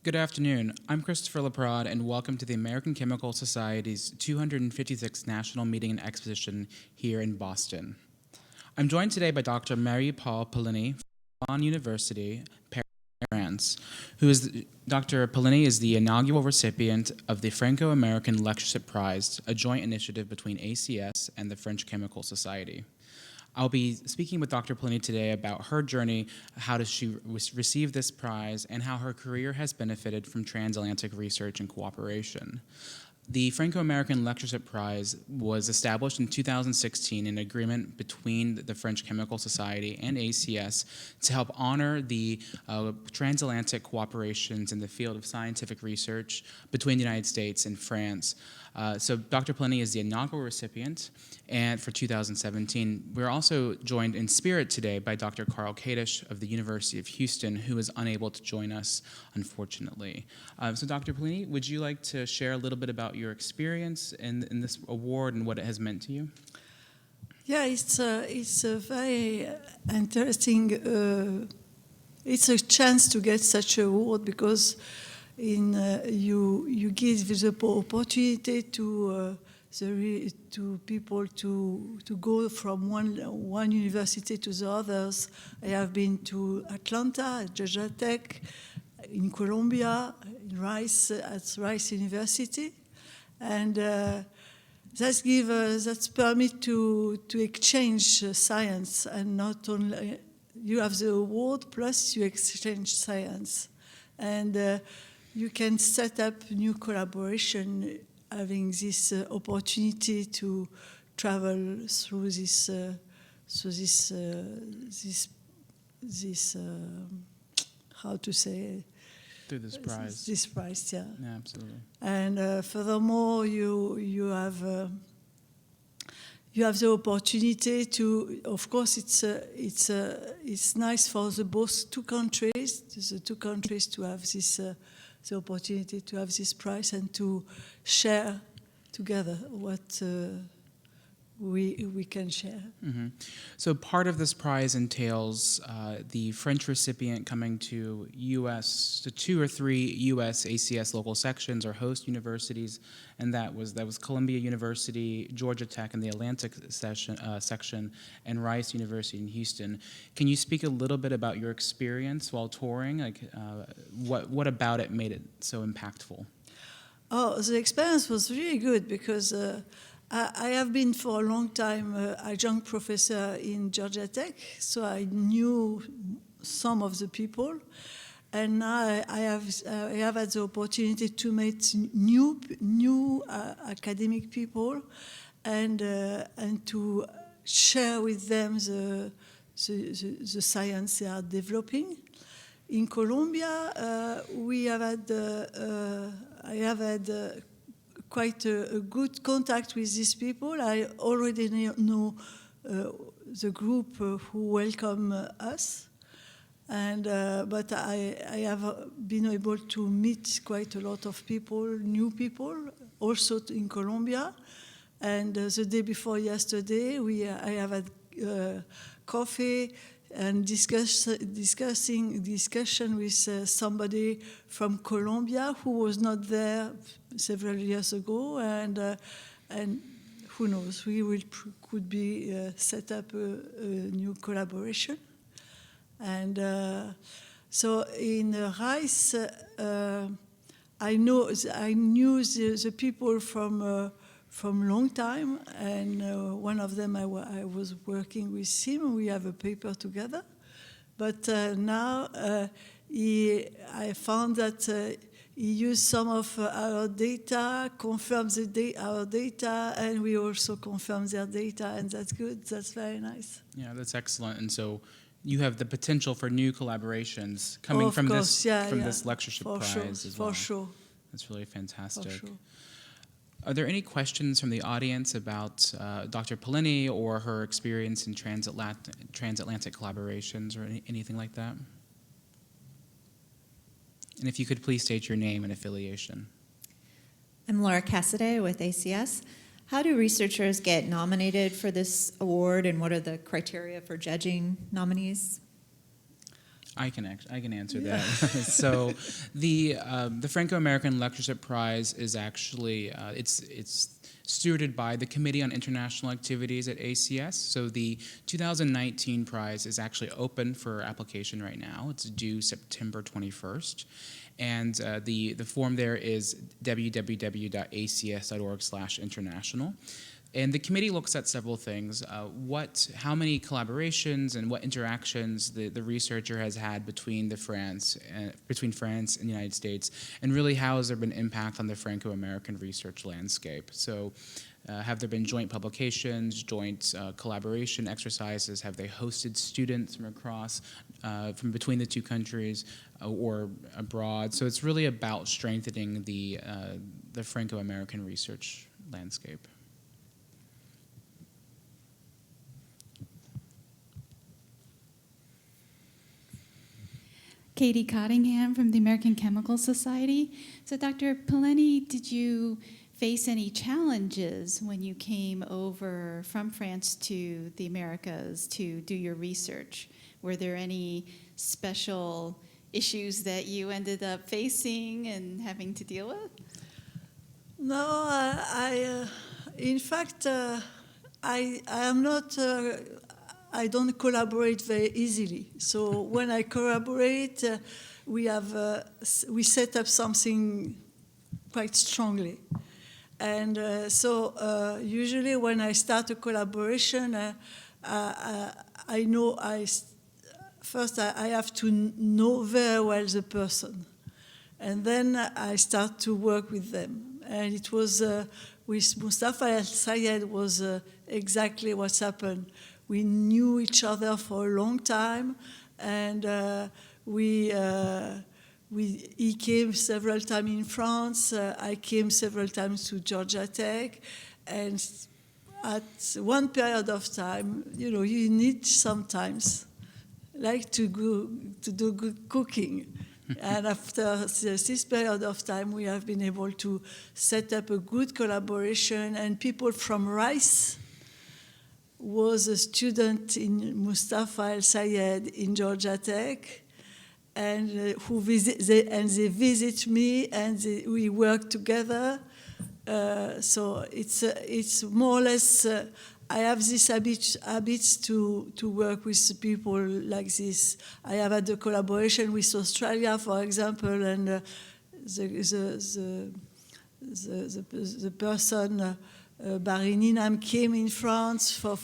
Good afternoon. I'm Christopher Laprade, and welcome to the American Chemical Society's 256th National Meeting and Exposition here in Boston. I'm joined today by Dr. Marie-Paule Pileni from Sorbonne University, Paris, France, Dr. Pileni is the inaugural recipient of the Franco-American Lectureship Prize, a joint initiative between ACS and the French Chemical Society. I'll be speaking with Dr. Pileni today about her journey, how does she receive this prize, and how her career has benefited from transatlantic research and cooperation. The Franco-American Lectureship Prize was established in 2016 in agreement between the French Chemical Society and ACS to help honor the transatlantic cooperations in the field of scientific research between the United States and France. So Dr. Pileni is the inaugural recipient, and for 2017. We're also joined in spirit today by Dr. Karl Kadish of the University of Houston, who is unable to join us, unfortunately. So Dr. Pileni, would you like to share a little bit about your experience in this award and what it has meant to you? Yeah, it's a very interesting. It's a chance to get such an award because you give the opportunity to people to go from one university to the others. I have been to Atlanta, at Georgia Tech, in Columbia, at Rice University, and that's permit to exchange science, and not only you have the award plus you exchange science, and you can set up new collaboration, having this opportunity to travel through this how to say, through this prize. This prize, yeah. Yeah, absolutely. And furthermore, you have the opportunity to. Of course, it's nice for both two countries, the two countries, to have this the opportunity to have this prize and to share together what we can share. Mm-hmm. So part of this prize entails the French recipient coming to to 2 or 3 U.S. ACS local sections or host universities, and that was Columbia University, Georgia Tech in the Atlantic section, and Rice University in Houston. Can you speak a little bit about your experience while touring? Like, what about it made it so impactful? Oh, the experience was really good because I have been for a long time adjunct professor in Georgia Tech, so I knew some of the people, and now I have had the opportunity to meet new academic people, and to share with them the science they are developing. In Colombia, I have had quite a good contact with these people. I already know the group who welcome us, and but I have been able to meet quite a lot of people, new people, also in Colombia. And the day before yesterday, I have had coffee and discussion with somebody from Colombia who was not there several years ago, and who knows, we could be set up a new collaboration. And so in Rice, I knew the people from long time, and one of them I was working with him. We have a paper together, but now I found that he used some of our data, confirmed our data, and we also confirmed their data, and that's good. That's very nice. Yeah, that's excellent. And so you have the potential for new collaborations coming from this lectureship prize as well. For sure. That's really fantastic. For sure. Are there any questions from the audience about Dr. Pileni or her experience in transatlantic collaborations or anything like that? And if you could please state your name and affiliation. I'm Laura Cassidy with ACS. How do researchers get nominated for this award, and what are the criteria for judging nominees? I can answer that. So, the Franco-American Lectureship Prize is actually it's stewarded by the Committee on International Activities at ACS. So the 2019 prize is actually open for application right now. It's due September 21st. And the form there is www.acs.org/international. And the committee looks at several things: how many collaborations and what interactions the researcher has had between France and the United States, and really how has there been impact on the Franco-American research landscape. So, have there been joint publications, joint collaboration exercises? Have they hosted students from across, from between the two countries or abroad? So it's really about strengthening the Franco-American research landscape. Katie Cottingham from the American Chemical Society. So Dr. Pileni, did you face any challenges when you came over from France to the Americas to do your research? Were there any special issues that you ended up facing and having to deal with? No, in fact, I am not. I don't collaborate very easily. So when I collaborate, we set up something quite strongly. And so usually when I start a collaboration, I know first I have to know very well the person. And then I start to work with them. And it was with Mustafa El-Sayed was exactly what's happened. We knew each other for a long time, and he came several times in France. I came several times to Georgia Tech, and at one period of time, you need sometimes like to do good cooking. And after this period of time, we have been able to set up a good collaboration, and people from Rice was a student in Mustafa El-Sayed in Georgia Tech, and they visit me, and we work together. So it's more or less. I have this habits to work with people like this. I have had a collaboration with Australia, for example, and the person. Barry Ninam came in France for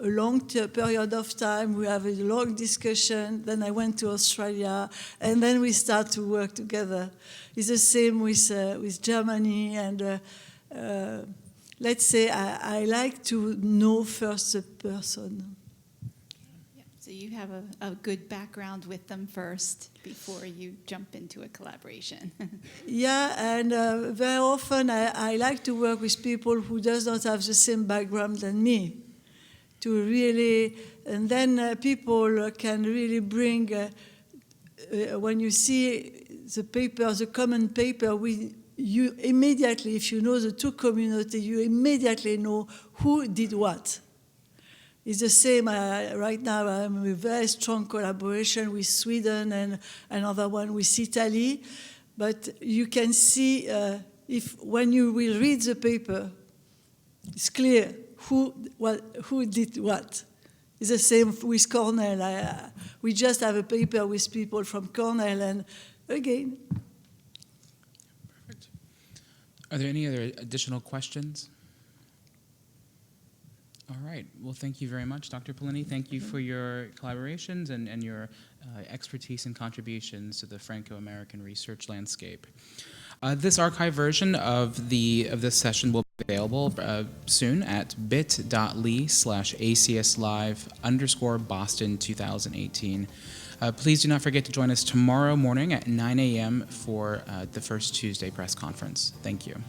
a long period of time. We have a long discussion. Then I went to Australia, and then we start to work together. It's the same with Germany, and let's say I like to know first the person. Yeah. So you have a good background with them first before you jump into a collaboration. Yeah, and very often I like to work with people who does not have the same background than me, to really, and then people can really bring, when you see the paper, the common paper, you immediately, if you know the two communities, you immediately know who did what. It's the same. Right now, I'm in a very strong collaboration with Sweden and another one with Italy. But you can see when you will read the paper, it's clear who did what. It's the same with Cornell. We just have a paper with people from Cornell, and again. Perfect. Are there any other additional questions? All right. Well, thank you very much, Dr. Pileni. Thank you for your collaborations and your expertise and contributions to the Franco-American research landscape. This archive version of this session will be available soon at bit.ly/ACSLive_Boston 2018. Please do not forget to join us tomorrow morning at 9 a.m. for the First Tuesday press conference. Thank you.